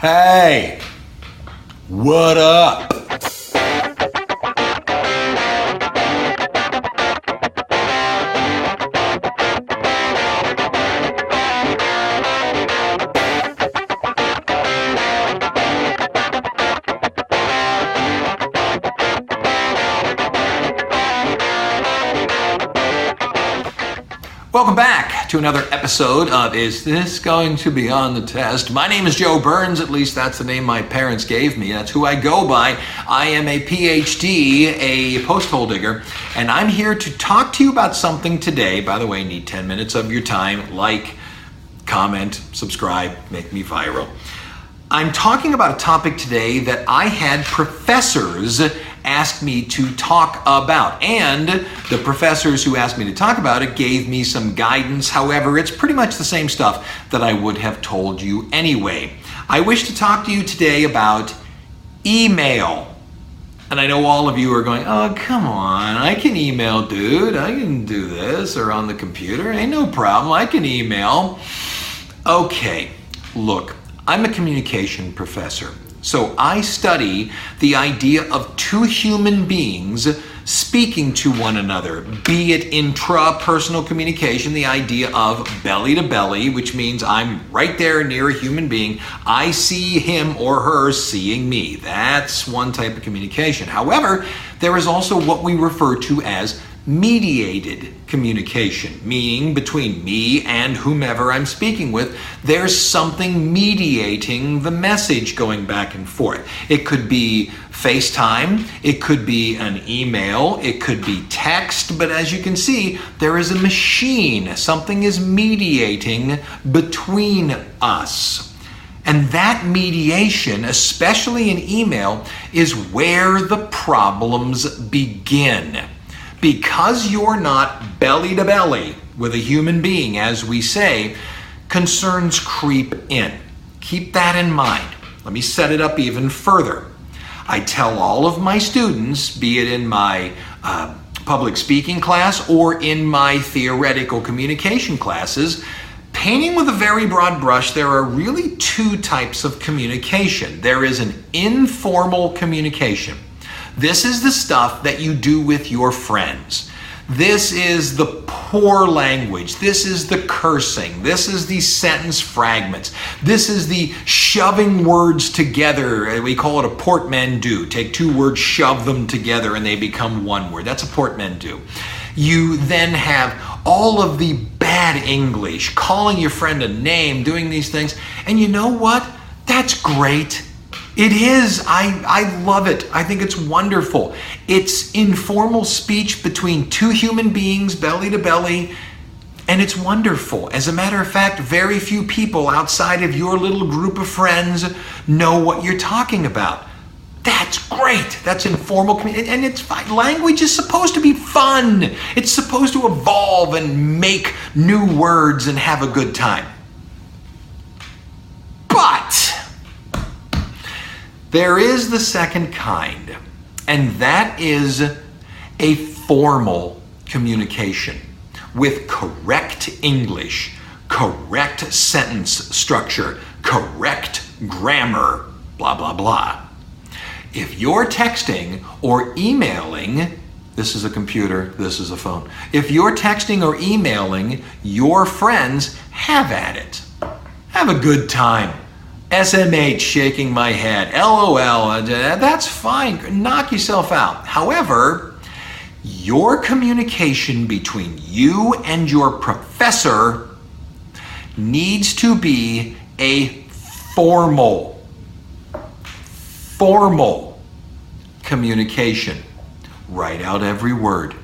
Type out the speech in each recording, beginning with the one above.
Hey, what up? Welcome back to another episode of Is This Going to Be on the Test? My name is Joe Burns, at least that's the name my parents gave me. That's who I go by. I am a PhD, a post-hole digger, and I'm here to talk to you about something today. By the way, need 10 minutes of your time. Like, comment, subscribe, make me viral. I'm talking about a topic today that I had professors asked me to talk about, and the professors who asked me to talk about it gave me some guidance. However, it's pretty much the same stuff that I would have told you anyway. I wish to talk to you today about email. And I know all of you are going, oh, come on, I can email, dude. I can do this, or on the computer. Ain't no problem, I can email. Okay, look, I'm a communication professor. So I study the idea of two human beings speaking to one another, be it intrapersonal communication, the idea of belly to belly, which means I'm right there near a human being. I see him or her seeing me. That's one type of communication. However, there is also what we refer to as mediated communication, meaning between me and whomever I'm speaking with, there's something mediating the message going back and forth. It could be FaceTime, it could be an email, it could be text, but as you can see, there is a machine. Something is mediating between us. And that mediation, especially in email, is where the problems begin. Because you're not belly to belly with a human being, as we say, concerns creep in. Keep that in mind. Let me set it up even further. I tell all of my students, be it in my public speaking class or in my theoretical communication classes, painting with a very broad brush, there are really two types of communication. There is an informal communication. This is the stuff that you do with your friends. This is the poor language. This is the cursing. This is the sentence fragments. This is the shoving words together. We call it a portmanteau. Take two words, shove them together, and they become one word. That's a portmanteau. You then have all of the bad English, calling your friend a name, doing these things. And you know what? That's great. It is. I love it. I think it's wonderful. It's informal speech between two human beings, belly to belly, and it's wonderful. As a matter of fact, very few people outside of your little group of friends know what you're talking about. That's great. That's informal communication, and it's fine. Language is supposed to be fun. It's supposed to evolve and make new words and have a good time. But there is the second kind, and that is a formal communication with correct English, correct sentence structure, correct grammar, blah, blah, blah. If you're texting or emailing, this is a computer, this is a phone. If you're texting or emailing your friends, have at it. Have a good time. SMH, shaking my head, LOL, that's fine, knock yourself out. However, your communication between you and your professor needs to be a formal communication. Write out every word.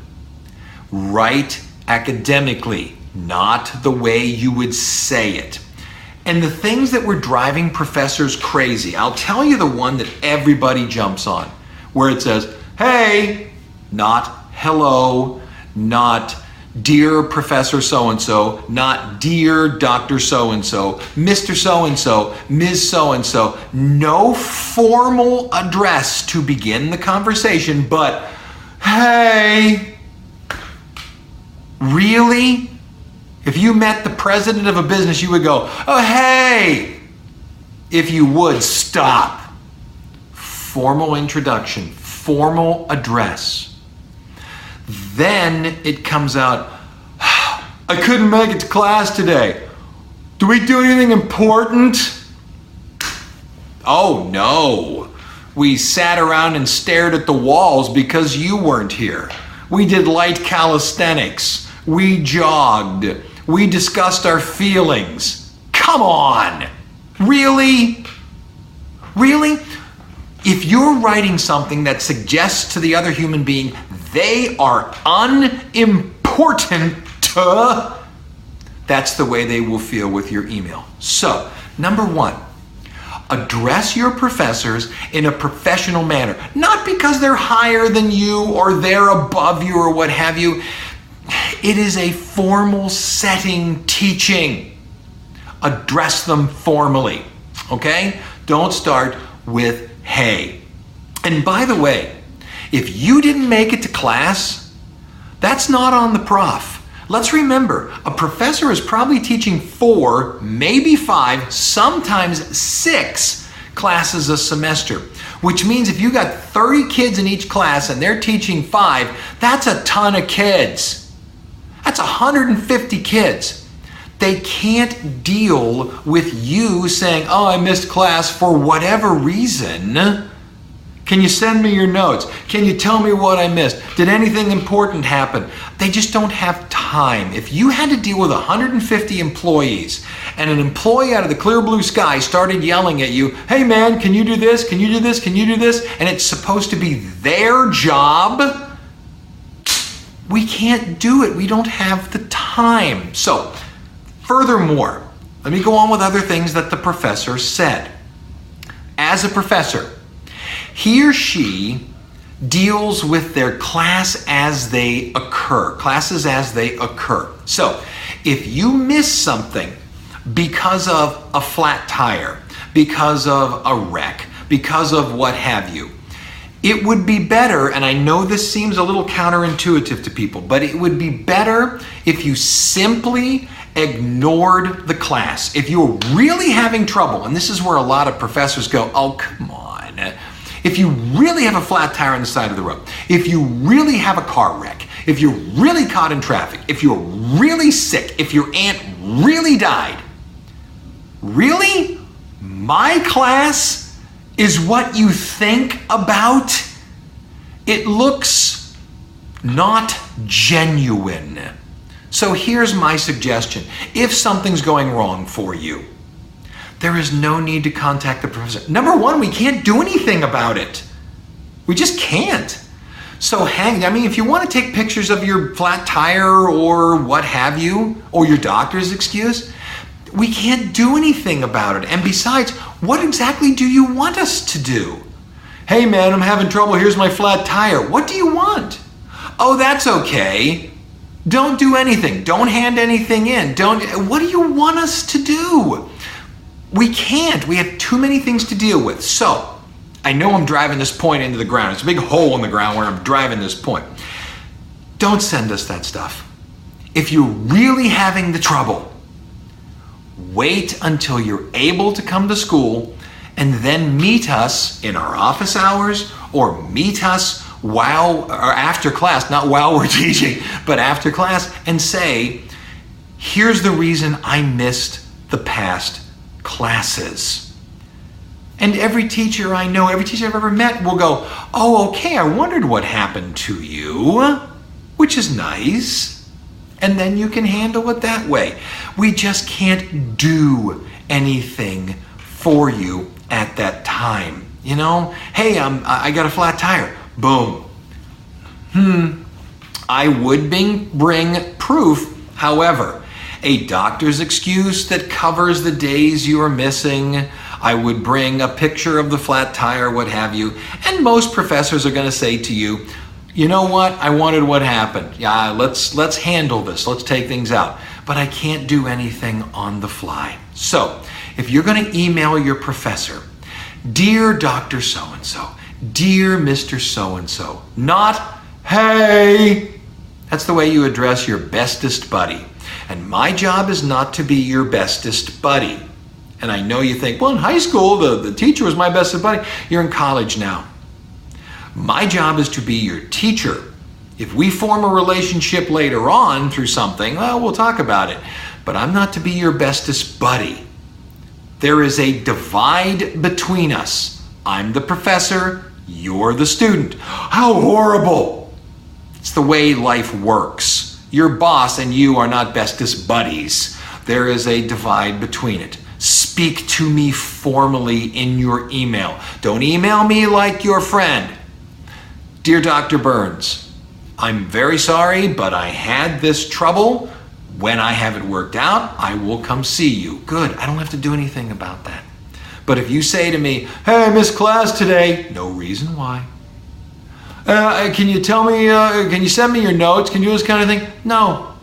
Write academically, not the way you would say it. And the things that were driving professors crazy, I'll tell you the one that everybody jumps on, where it says, hey, not hello, not dear Professor so-and-so, not dear Dr. so-and-so, Mr. so-and-so, Ms. so-and-so. No formal address to begin the conversation, but hey, really? If you met the president of a business, you would go, oh, hey, if you would, stop. Formal introduction, formal address. Then it comes out, I couldn't make it to class today. Do we do anything important? Oh no. We sat around and stared at the walls because you weren't here. We did light calisthenics. We jogged. We discussed our feelings. Come on. Really? Really? If you're writing something that suggests to the other human being they are unimportant, that's the way they will feel with your email. So, number one, address your professors in a professional manner. Not because they're higher than you or they're above you or what have you. It is a formal setting teaching. Address them formally, okay? Don't start with hey. And by the way, if you didn't make it to class, that's not on the prof. Let's remember, a professor is probably teaching 4, maybe 5, sometimes 6 classes a semester, which means if you got 30 kids in each class and they're teaching 5, that's a ton of kids. That's 150 kids. They can't deal with you saying, oh, I missed class for whatever reason. Can you send me your notes? Can you tell me what I missed? Did anything important happen? They just don't have time. If you had to deal with 150 employees and an employee out of the clear blue sky started yelling at you, hey man, can you do this? Can you do this? Can you do this? And it's supposed to be their job, we can't do it. We don't have the time. So, furthermore, let me go on with other things that the professor said. As a professor, he or she deals with their class as they occur, classes as they occur. So if you miss something because of a flat tire, because of a wreck, because of what have you, it would be better, and I know this seems a little counterintuitive to people, but it would be better if you simply ignored the class. If you're really having trouble, and this is where a lot of professors go, oh, come on. If you really have a flat tire on the side of the road, if you really have a car wreck, if you're really caught in traffic, if you're really sick, if your aunt really died, really? My class is what you think about? It looks not genuine. So here's my suggestion. If something's going wrong for you, there is no need to contact the professor. Number one, we can't do anything about it. We just can't. So if you want to take pictures of your flat tire or what have you, or your doctor's excuse, we can't do anything about it. And besides, what exactly do you want us to do? Hey man, I'm having trouble. Here's my flat tire. What do you want? Oh, that's okay. Don't do anything. Don't hand anything in. What do you want us to do? We can't. We have too many things to deal with. So, I know I'm driving this point into the ground. It's a big hole in the ground where I'm driving this point. Don't send us that stuff. If you're really having the trouble, wait until you're able to come to school and then meet us in our office hours or meet us after class, not while we're teaching, but after class, and say, here's the reason I missed the past classes. And every teacher I know, every teacher I've ever met will go, oh, okay, I wondered what happened to you, which is nice. And then you can handle it that way. We just can't do anything for you at that time. You know, hey, I got a flat tire. Boom. I would bring proof, however, a doctor's excuse that covers the days you are missing. I would bring a picture of the flat tire, what have you. And most professors are going to say to you, you know what? I wanted what happened. Yeah, let's handle this. Let's take things out. But I can't do anything on the fly. So, if you're going to email your professor, dear Dr. So-and-so, dear Mr. So-and-so, not, hey. That's the way you address your bestest buddy. And my job is not to be your bestest buddy. And I know you think, well, in high school, the teacher was my best buddy. You're in college now. My job is to be your teacher. If we form a relationship later on through something, well, we'll talk about it. But I'm not to be your bestest buddy. There is a divide between us. I'm the professor, you're the student. How horrible! It's the way life works. Your boss and you are not bestest buddies. There is a divide between it. Speak to me formally in your email. Don't email me like your friend. Dear Dr. Burns, I'm very sorry, but I had this trouble. When I have it worked out, I will come see you. Good, I don't have to do anything about that. But if you say to me, hey, I missed class today, no reason why. Can you tell me, can you send me your notes? Can you do this kind of thing? No,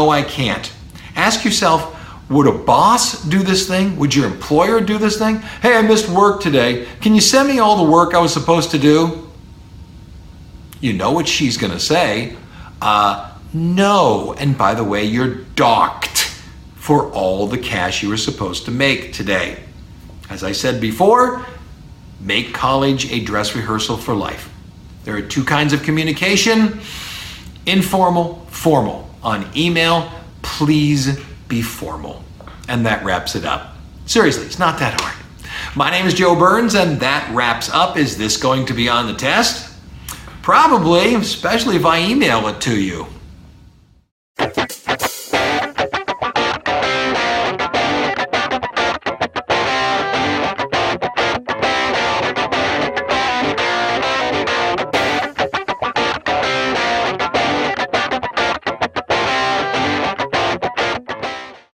I can't. Ask yourself, would a boss do this thing? Would your employer do this thing? Hey, I missed work today. Can you send me all the work I was supposed to do? You know what she's going to say. No. And by the way, you're docked for all the cash you were supposed to make today. As I said before, make college a dress rehearsal for life. There are two kinds of communication, informal, formal. On email, please be formal. And that wraps it up. Seriously, it's not that hard. My name is Joe Burns, and that wraps up. Is this going to be on the test? Probably, especially if I email it to you.